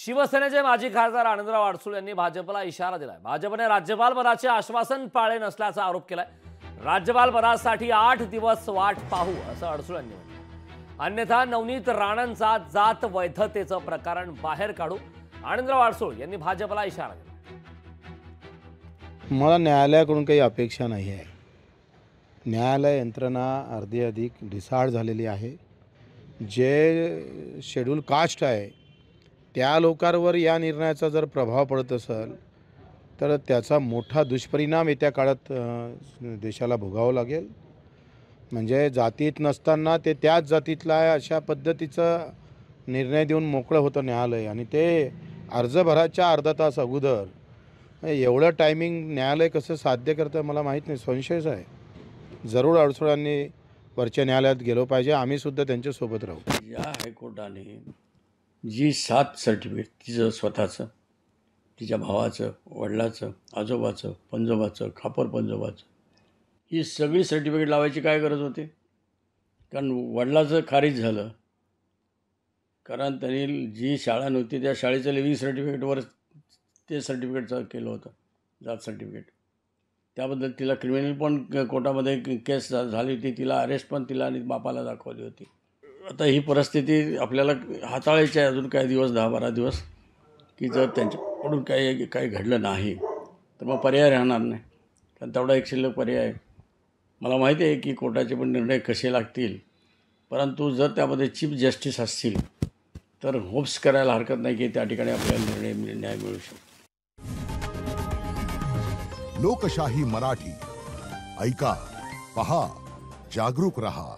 शिवसेनेचे माजी खासदार आनंदराव अडसूळ यांनी भाजपला इशारा दिलाय। भाजपने राज्यपाल पदाचे आश्वासन पाळले नसल्याचा आरोप केलाय। राज्यपाल पदासाठी 8 दिवस वाट पाहू असं अडसूळ यांनी म्हटलं। अन्यथा नवनीत राणांचा जात वैधतेचं प्रकरण बाहेर काढू आनंदराव अडसूळ यांनी भाजपला इशारा दिला। मला न्यायालयाकडून काही अपेक्षा नाही आहे। न्यायालय यंत्रणा अर्धी अधिक ढिसाळ झालेली आहे। जे शेड्यूल कास्ट आहे त्या लोकांवर या निर्णयाचा जर प्रभाव पडत असेल तर त्याचा मोठा दुष्परिणाम येत्या काळात देशाला भोगावं लागेल। म्हणजे जातीत नसताना ते त्याच जातीतला आहे अशा पद्धतीचा निर्णय देऊन मोकळं होतं न्यायालय, आणि ते अर्ज भराच्या अर्धा तास अगोदर एवढं टायमिंग न्यायालय कसं साध्य करतं मला माहीत नाही, संशयच आहे। जरूर अडसूळांनी वरच्या न्यायालयात गेलो पाहिजे, आम्ही सुद्धा त्यांच्यासोबत राहू। या हायकोर्टाने जी 7 सर्टिफिकेट तिचं स्वतःचं, तिच्या भावाचं, वडिलाचं, आजोबाचं, पंजोबाचं, खापर पंजोबाचं, ही सगळी सर्टिफिकेट लावायची काय गरज होती? कारण वडिलाचं खारिज झालं, कारण त्यांनी जी शाळा नव्हती त्या शाळेचं लिव्हिंग सर्टिफिकेटवर ते सर्टिफिकेटचं केलं होतं, जात सर्टिफिकेट। त्याबद्दल तिला क्रिमिनल पण कोर्टामध्ये केस झाली होती, तिला अरेस्ट पण तिला आणि बापाला दाखवली होती। आता ही परिस्थिती आपल्याला हाताळायची आहे अजून काही दिवस, 10-12 दिवस, की जर त्यांच्याकडून काही घडलं नाही तर मग पर्याय राहणार नाही। कारण तेवढा एक शिल्लक पर्याय आहे। मला माहिती आहे की कोर्टाचे पण निर्णय कसे लागतील, परंतु जर त्यामध्ये चीफ जस्टिस असतील तर होप्स करायला हरकत नाही की त्या ठिकाणी आपल्याला न्याय मिळू शकतो। लोकशाही मराठी ऐका, पहा, जागरूक रहा।